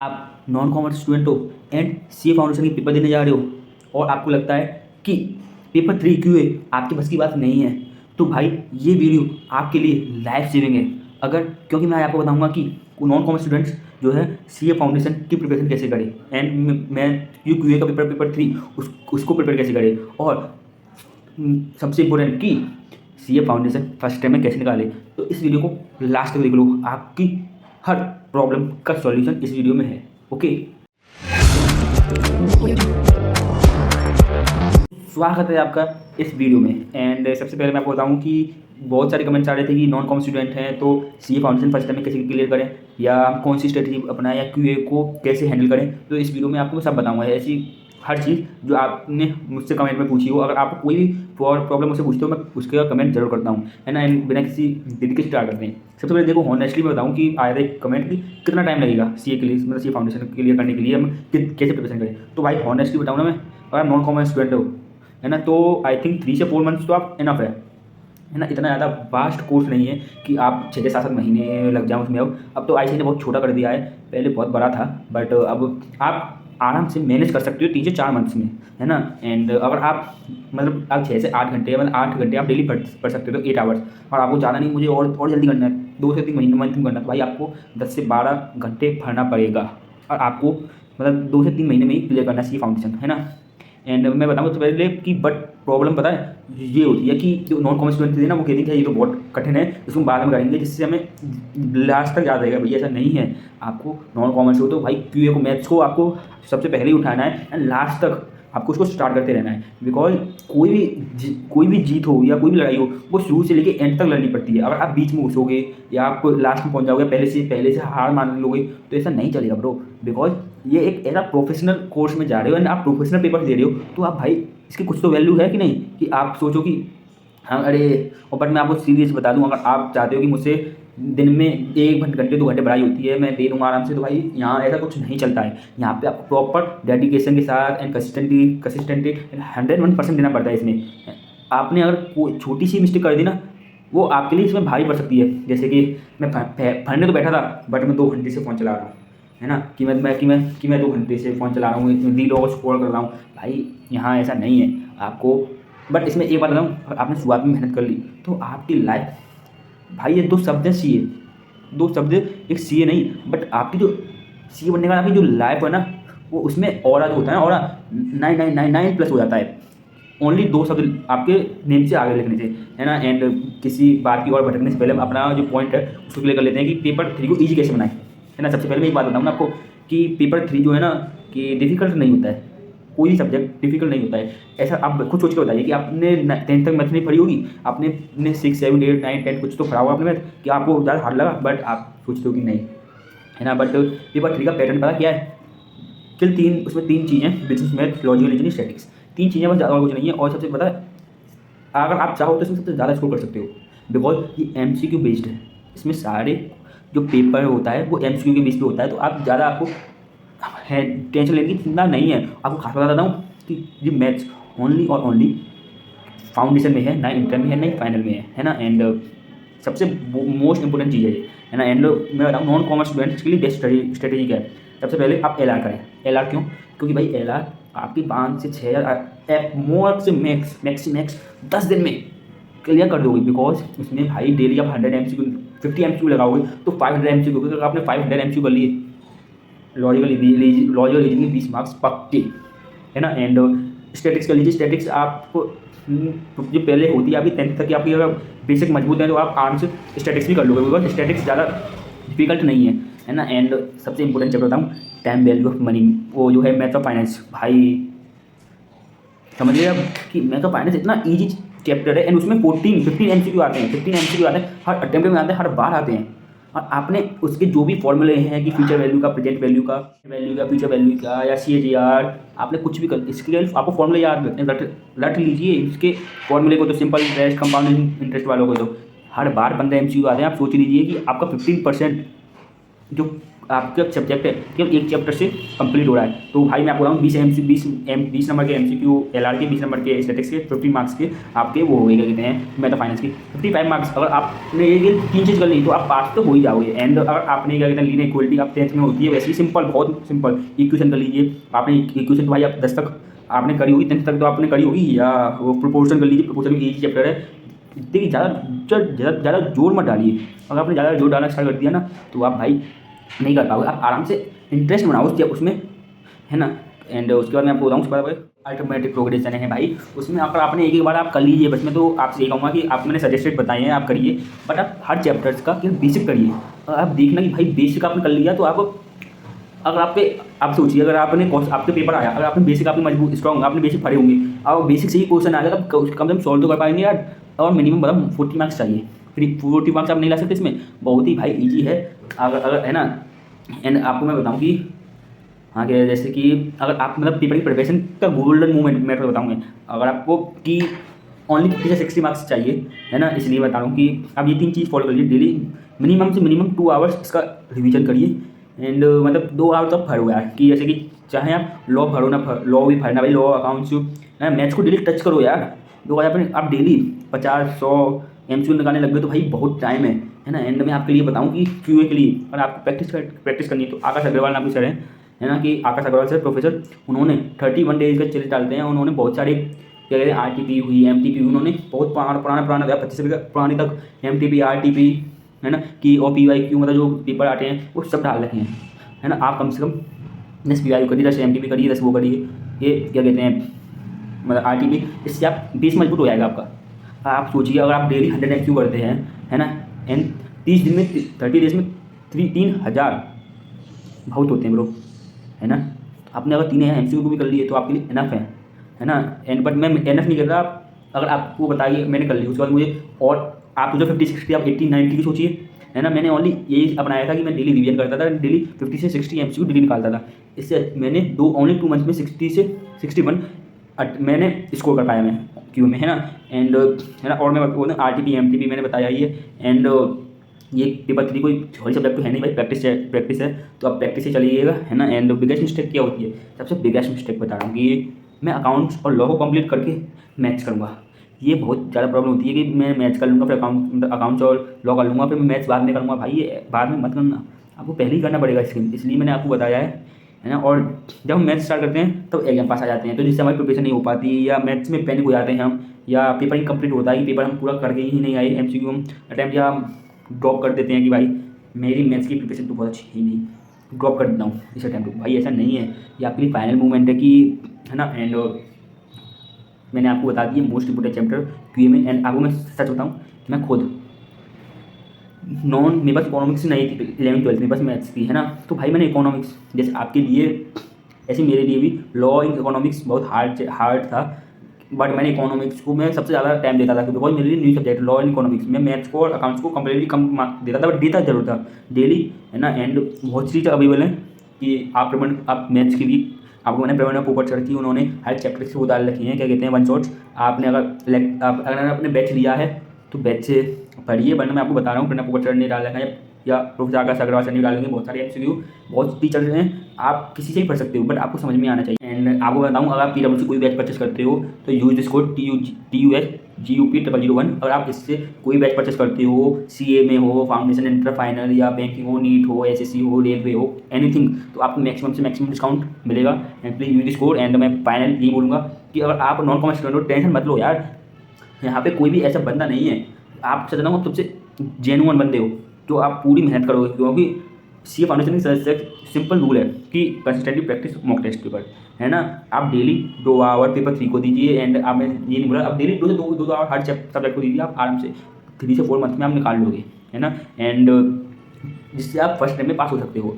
आप non commerce student हो and C A foundation की पेपर देने जा रहे हो और आपको लगता है कि पेपर 3 क्यों है, आपकी बस की बात नहीं है, तो भाई ये वीडियो आपके लिए लाइफ सेविंग है। अगर क्योंकि मैं आपको बताऊंगा कि नॉन कॉमर्स स्टूडेंट्स जो है सी ए फाउंडेशन की प्रिपरेशन कैसे करें एंड मैं क्यू ए का पेपर 3 उसको प्रिपेयर कैसे करें और सबसे इम्पोर्टेंट कि सी ए फाउंडेशन फर्स्ट टाइम में कैसे निकाले। तो इस वीडियो को लास्ट तक देख लो, आपकी हर प्रॉब्लम का सॉल्यूशन इस वीडियो में है। ओके, स्वागत है आपका इस वीडियो में। एंड सबसे पहले मैं आपको बताऊं कि बहुत सारे कमेंट्स आ रहे थे कि नॉन कॉमर्स स्टूडेंट हैं तो सी ए फाउंडेशन फर्स्ट टाइम में कैसे क्लियर करें या कौन सी स्ट्रेटजी अपनाएं या क्यू ए को कैसे हैंडल करें। तो इस वीडियो में आपको मैं सब बताऊंगा, ऐसी हर चीज़ जो आपने मुझसे कमेंट में पूछी हो। अगर आपको कोई भी प्रॉब्लम मुझसे पूछते हो, मैं उसका कमेंट जरूर करता हूँ, है ना। एंड बिना किसी देरी के स्टार्ट करते हैं। सबसे पहले देखो, हॉनेस्टली मैं बताऊँ कि आया था एक कमेंट कि कितना टाइम लगेगा सी ए के लिए, मतलब सी ए फाउंडेशन क्लियर करने के लिए हम कैसे प्रिपरेशन करें। तो भाई हॉनेस्टली बताऊँ ना, मैं अगर नॉन कॉमर्स स्टूडेंट हो, है ना, तो आई थिंक 3 से 4 मंथ्स तो आप इनफ है ना। इतना ज़्यादा वास्ट कोर्स नहीं है कि आप 6 से 7 महीने लग जाए उसमें। अब तो आई सी ने बहुत छोटा कर दिया है, पहले बहुत बड़ा था, बट अब आप आराम से मैनेज कर सकते हो 3 से 4 मंथ्स में, है ना। एंड अगर आप मतलब आप 6 से 8 घंटे, मतलब 8 घंटे आप डेली पढ़ सकते हो, तो 8 आवर्स, और आपको ज़्यादा नहीं, मुझे और जल्दी करना है, 2 से 3 महीने मंथ में करना है, तो भाई आपको 10 से 12 घंटे पढ़ना पड़ेगा और आपको मतलब 2 से 3 महीने में ही क्लियर करना चाहिए फाउंडेशन, है ना। एंड मैं बताऊँ तो पहले कि बट प्रॉब्लम पता है ये होती है कि जो नॉन कॉमर्स स्टूडेंट थे ना, वो कहते हैं कि ये तो बहुत कठिन है, इसको बाद में करेंगे, जिससे हमें लास्ट तक याद रहेगा। भैया ऐसा नहीं है। आपको नॉन कॉमर्स हो तो भाई क्यू ए को, मैथ्स को आपको सबसे पहले ही उठाना है एंड लास्ट तक आपको उसको स्टार्ट करते रहना है। बिकॉज कोई भी जीत हो या कोई भी लड़ाई हो, वो शुरू से लेके एंड तक लड़नी पड़ती है। अगर आप बीच में घुसोगे या आप लास्ट में पहुंच जाओगे, पहले से हार मान लोगे, तो ऐसा नहीं चलेगा ब्रो। बिकॉज ये एक ऐसा प्रोफेशनल कोर्स में जा रहे हो एंड आप प्रोफेशनल पेपर दे रहे हो, तो आप भाई इसकी कुछ तो वैल्यू है कि नहीं, कि आप सोचो कि हाँ अरे। और बट मैं आपको सीरियस बता दूँ, अगर आप चाहते हो कि मुझसे दिन में 1 घंटे 2 घंटे पढ़ाई होती है, मैं दे दूँगा आराम से, तो भाई यहाँ ऐसा कुछ नहीं चलता है। यहाँ पे आपको प्रॉपर डेडिकेशन के साथ एंड कंसिस्टेंटली 101% देना पड़ता है इसमें। आपने अगर कोई छोटी सी मिस्टेक कर दी ना, वो आपके लिए इसमें भारी पड़ सकती है। जैसे कि मैं पढ़ने तो बैठा था, बट मैं 2 घंटे से फ़ोन चला रहा हूँ, है ना, कि मैं 2 घंटे से फ़ोन चला रहा हूँ, रील और स्क्रॉल कर रहा हूँ। भाई यहाँ ऐसा नहीं है आपको। बट इसमें एक बात बताऊँ, अगर आपने शुरुआत में मेहनत कर ली तो आपकी लाइफ, भाई ये 2 शब्द हैं सी ए, 2 शब्द, एक सी ए नहीं, बट आपकी जो सी ए बनने के बाद आपकी जो लाइफ है ना, वो उसमें ऑरा जो होता है ना, ऑरा 9999 प्लस हो जाता है। ओनली 2 शब्द आपके नेम से आगे लिखने से, है ना। एंड किसी बात की और भटकने से पहले हम अपना जो पॉइंट है उसको क्लियर कर लेते हैं कि पेपर 3 को ईजी कैसे बनाएं, है ना। सबसे पहले मैं एक बात बताऊँ ना आपको कि पेपर 3 जो है ना, कि डिफ़िकल्ट नहीं होता है, कोई सब्जेक्ट डिफिकल्ट नहीं होता है। ऐसा आप खुद सोच के बताइए कि आपने 10th तक मैथ नहीं पढ़ी होगी, आपने 6 7 8 9 10 कुछ तो पढ़ा होगा आपने मैथ, कि आपको ज़्यादा हार्ड लगा, बट आप सोचते हो कि नहीं, है ना। बट पेपर 3 का पैटर्न पता क्या है, केवल 3, उसमें 3 चीज़ें, business, math, logical reasoning, statics, 3 चीज़ें, बस ज़्यादा और कुछ नहीं है। और सबसे पता है, अगर आप चाहो तो इसमें सबसे ज़्यादा स्कोर कर सकते हो, बिकॉज ये एमसीक्यू बेस्ड है। इसमें सारे जो पेपर होता है वो एमसीक्यू के बेस पे होता है, तो आप ज़्यादा आपको है टेंशन लेने की चिंता नहीं है। आपको खास बता देता हूँ कि ये मैथ्स ओनली और ओनली फाउंडेशन में है, ना इंटर में है, ना फाइनल में है ना। एंड सबसे मोस्ट इंपॉर्टेंट चीज़ है ये, है ना। एंड मैं बताऊँ नॉन कॉमर्स स्टूडेंट्स के लिए बेस्ट स्ट्रेटेजी क्या है। सबसे पहले आप एल आर करें। एल आर क्यों? क्योंकि भाई एल आर आपकी 5 से 6 मोर से मैक्स 10 दिन में क्लियर कर दोगे। बिकॉज उसमें भाई डेली आप 100 MCQ 50 MCQ लगाओगे तो 500 MCQ, अगर आपने 500 MCQ कर लिए, लॉजिकल रीजनिंग 20 मार्क्स पक्के, है ना। एंड स्टैटिक्स कर लीजिए। स्टैटिक्स आपको जो पहले होती है आपकी 10th तक की, आपकी अगर बेसिक मजबूत है तो आप आराम से स्टैटिक्स भी कर लोगे, बिकॉज स्टैटिक्स ज़्यादा डिफिकल्ट नहीं है ना। एंड सबसे इंपॉर्टेंट चैप्टर बताऊँ, टाइम वैल्यू ऑफ मनी, वो जो है मैथ ऑफ फाइनेंस। भाई समझिए अब कि मैथ ऑफ फाइनेंस इतना ईजी चैप्टर है एंड उसमें 15 MCQ आते हैं, 15 MCQ आते हैं, हर अटेम्प्ट में आते हैं, हर बार आते हैं। और आपने उसके जो भी फॉर्मूले हैं कि फ्यूचर वैल्यू का, प्रेजेंट वैल्यू का, फ्यूचर वैल्यू का, या CAGR, आपने कुछ भी कर, इसके लिए आपको फॉर्मूले याद रखने, रट लीजिए इसके फॉर्मूले को। तो सिंपल इंटरेस्ट, कंपाउंड इंटरेस्ट वालों को तो हर बार 15 MCQ आते हैं। आप सोच लीजिए कि आपका 15% जो आपका सब्जेक्ट है केवल एक चैप्टर से कंप्लीट हो रहा है। तो भाई मैं आपको बताऊँ 20 नंबर के MCQ LR के, 20 नंबर के स्टैटिक्स के, 50 मार्क्स के आपके वो हो गए क्या कहते हैं मैथ फाइनेंस की 55 मार्क्स। अगर आपने ये 3 चीज़ कर ली तो आप पास तो हो ही जाओगे। एंड अगर आपने क्या कहते हैं लीनियर इक्वलिटी आप 10th में होती है वैसे ही सिंपल, बहुत सिंपल इक्वेशन कर लीजिए। आपने इक्वेशन तो भाई आप 10 तक आपने करी होगी, 10th तक तो आपने करी होगी, या वो प्रोपोर्शन कर लीजिए। प्रोपोर्शन भी यही चैप्टर है। देखिए ज़्यादा जोर मत डालिए। अगर आपने ज़्यादा जोर डालना स्टार्ट कर दिया ना तो आप भाई नहीं कर पाओगे। आप आराम से इंटरेस्ट बनाओ उसमें, है ना। एंड उसके बाद मैं आपको बताऊँ उसके बाद अल्टरमेटिक प्रोग्रेशन है भाई, उसमें अगर आपने एक बार आप कर लीजिए बस। मैं तो आपसे ये कहूँगा कि आप मैंने सजेस्टेड बताए हैं आप करिए, बट आप हर चैप्टर्स का केवल बेसिक करिए। आप देखना कि भाई बेसिक आपने कर लिया तो आप अगर आप सोचिए अगर आपके पेपर आया, अगर आपने बेसिक आपने मजबूत स्ट्रॉन्ग आपने बेसिक पढ़े होंगे और बेसिक से ही क्वेश्चन आ गया तब कम से कम सॉल्व तो कर पाएंगे यार। और मिनिमम मतलब 40 मार्क्स चाहिए, फिर 40 मार्क्स आप नहीं ला सकते इसमें, बहुत ही भाई ईजी है। अगर है ना। एंड आपको मैं बताऊँ कि हाँ क्या जैसे कि अगर आप मतलब पेपर की प्रिपरेशन का गोल्डन मोमेंट मैं तो बताऊँगा अगर आपको कि ओनली 50 से 60 मार्क्स चाहिए, है ना। इसलिए बता रहा हूँ कि आप ये 3 चीज़ फॉलो करिए डेली। मिनिमम से मिनिमम 2 आवर्स इसका रिवीजन करिए। एंड मतलब 2 आवर तक भरो यार, कि जैसे कि चाहे आप लॉ भरो ना, लॉ भी भरना भाई, लॉ अकाउंट्स है, मैथ्स को डेली टच करो यार। 2 हज़ार आप डेली 50-100 MCQ निकालने लग गए तो भाई बहुत टाइम है ना। एंड मैं आपके लिए बताऊँ कि QA के लिए अगर आपको प्रैक्टिस करनी है तो आकाश अग्रवाल नाम के सर है ना, कि आकाश अग्रवाल सर प्रोफेसर, उन्होंने 31 डेज का चैलेंज डालते हैं। उन्होंने बहुत सारे क्या कहते हैं RTP हुई, MTP, उन्होंने बहुत पुराना 2025 पुराने तक MTP RTP है ना कि और PYQ मतलब जो पेपर आते हैं वो सब डाल रखे हैं, है ना। आप कम से कम 10 PYQ करिए, 10 MTP करिए, 10 वो करिए, ये क्या कहते हैं मतलब RTP, इससे आप बेस मजबूत हो जाएगा आपका। आप सोचिए अगर आप डेली 100 MCQ करते हैं, है ना, एंड 30 दिन में 30 डेज में 3,000 बहुत होते हैं ब्रो, है ना। आपने अगर 3 MCQ को भी कर लिए तो आपके लिए इनफ है ना। एंड बट मैं इनफ नहीं कर रहा। अगर आपको बताइए मैंने कर ली उसके बाद मुझे और आप जो 50-60 आप 80-90 की सोचिए, है ना। मैंने ओनली यही अपनाया था कि मैं डेली रिवीजन करता था, डेली 50 से 60 MCQ डेली निकालता था। इससे मैंने ओनली 2 मंथ में 60 से 61 मैंने स्कोर कर पाया मैं क्यू में, है ना। एंड है ना। और मैं बोलूँ RTP MTP मैंने बताया ही है। एंड ये पेपर 3 कोई थ्योरी सब्जेक्ट तो है नहीं भाई, प्रैक्टिस है तो आप प्रैक्टिस से चलिएगा, है ना। एंड बिगेस्ट मिस्टेक क्या होती है, सबसे बिगेस्ट मिस्टेक बता रहा हूँ कि मैं अकाउंट्स और लॉ को कंप्लीट करके मैथ्स करूँगा। ये बहुत ज़्यादा प्रॉब्लम होती है कि मैं मैथ्स कर लूँगा फिर अकाउंट्स और लॉ कर लूँगा फिर मैं मैथ्स बाद में करूँगा। भाई ये बाद में मत करना, आपको पहले ही करना पड़ेगा इसलिए मैंने आपको बताया है ना। और जब हम मैथ्स स्टार्ट करते हैं तो एग्जाम पास आ जाते हैं, तो जिससे हमारी प्रिपरेशन नहीं हो पाती या मैथ्स में पैनिक हो जाते हैं हम, या पेपर इनकम्प्लीट होता है कि पेपर हम पूरा करके ही नहीं आए, MCQ हम अटैम्प्ट या ड्रॉप कर देते हैं कि भाई मेरी मैथ्स की प्रिपरेशन तो बहुत अच्छी ही नहीं, ड्रॉप कर देता हूँ इस अटैम्प्ट को। भाई ऐसा नहीं है, ये आपके लिए फाइनल मूवमेंट है कि, है ना। एंड मैंने आपको बता दिया मोस्ट इंपोर्टेंट चैप्टर QA में। एंड आपको मैं सच बताऊँ मैं खुद मेरे पास इकोनॉमिक्स नहीं थी 11th-12th में, बस मैथ्स थी, है ना। तो भाई मैंने इकोनॉमिक्स जैसे आपके लिए ऐसे मेरे लिए भी लॉ इन इकोनॉमिक्स बहुत हार्ड था, बट मैंने इकोनॉमिक्स को मैं सबसे ज़्यादा टाइम देता था बिकॉज मेरे लिए new subject law and economics में मैथ्स को और अकाउंट्स को कंप्लीटली कम मार्क्स देता था, बट देता जरूर था डेली, है ना। एंड बहुत चीज़ अवेलेबल है कि आप मैथ्स की भी आपको मैंने प्रवीण पोपट सर की उन्होंने हर चैप्टर से वो डाल रखी हैं क्या कहते हैं वन शॉट्स। आपने अगर आपने बैच लिया है तो बैच से पढ़िए, वरना मैं आपको बता रहा हूँ प्रणब पोपट सर ने डाल रखा है या प्रोफेसर आकाश अग्रवाल सर ने डालेंगे बहुत सारे MCQ, बहुत टीचर्स हैं, आप किसी से ही पढ़ सकते हो बट आपको समझ में आना चाहिए। एंड आपको बताऊँ अगर आप PWC कोई बैच परचेस करते हो तो यूज दिस कोड TUSGUP001। अगर आप इससे कोई बैच परचेस करते हो, CA में हो, फाउंडेशन, इंटर, फाइनल या बैंकिंग हो, नीट हो, SSC हो, रेलवे हो, एनीथिंग, तो आपको मैक्सिमम से मैक्सिमम डिस्काउंट मिलेगा। And please use this code. And मैं फाइनल यही बोलूँगा कि अगर आप नॉन कॉमर्स स्टूडेंट हो टेंशन मत लो यार, यहाँ पे कोई भी ऐसा बंदा नहीं है, आप सच बताऊँ सबसे जेन्युइन बंदे हो तो आप पूरी मेहनत करोगे, क्योंकि CA फाउंडेशन की सिंपल रूल है कि consistently practice mock test paper, है ना। आप डेली 2 आवर पेपर 3 को दीजिए। एंड आप मैं ये नहीं बोला आप डेली 2 आवर हर सब्जेक्ट को दीजिए, आप आराम से 3 से 4 मंथ में आप निकाल लोगे, है ना। एंड जिससे आप फर्स्ट टाइम में पास हो सकते हो।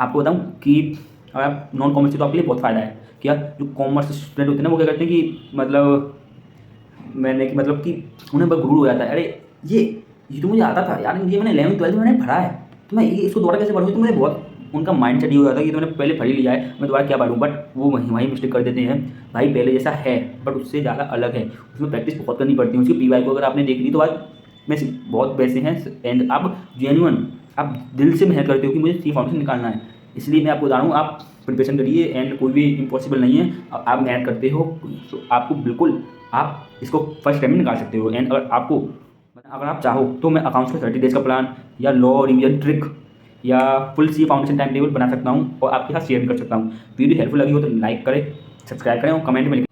आपको बताऊँ कि अगर आप नॉन कॉमर्स से तो आपके लिए बहुत फ़ायदा है। क्या जो कॉमर्स स्टूडेंट होते हैं ना वो क्या करते हैं कि मतलब कि उन्हें बस गुरूर हो जाता है, अरे ये तो मुझे आता था यार, ये मैंने 11th-12th में मैंने पढ़ा है तो मैं इसको दोबारा कैसे पढ़ूँ। तो मुझे बहुत उनका माइंड सेट ये हो जाता है कि तो मैंने पहले पढ़ ही लिया है, मैं दोबारा क्या पढ़ूँ। बट वो वहीं मिस्टेक कर देते हैं। भाई पहले जैसा है बट उससे ज़्यादा अलग है, उसमें प्रैक्टिस बहुत करनी पड़ती है। उसकी PY को अगर आपने देख ली तो आज में बहुत वैसे हैं। एंड आप जेन्युइन आप दिल से मेहनत करते हो कि मुझे सी फाउंडेशन निकालना है, इसलिए मैं आपको बता रहा हूँ आप प्रिपरेशन करिए एंड कोई भी इम्पॉसिबल नहीं है। आप मेहनत करते हो तो आपको बिल्कुल आप इसको फर्स्ट टाइम में निकाल सकते हो। एंड अगर आप चाहो तो मैं अकाउंट्स का 30 डेज का प्लान या लॉ रिवीजन ट्रिक या full C foundation time table बना सकता हूँ और आपके साथ शेयर भी कर सकता हूँ। वीडियो हेल्पफुल लगी हो तो लाइक करें, सब्सक्राइब करें और कमेंट में लिखें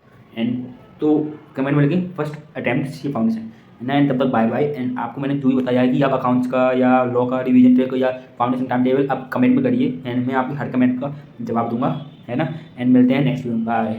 कमेंट में लिखें first attempt C foundation and तब तक बाय बाय। एंड आपको मैंने जो भी बताया है कि आप अकाउंट्स का या लॉ का रिवीजन ट्रिक या फाउंडेशन टाइम टेबल आप कमेंट में करिए एंड मैं आपकी हर कमेंट का जवाब दूंगा, है ना। एंड मिलते हैं नेक्स्ट वीडियो, बाय।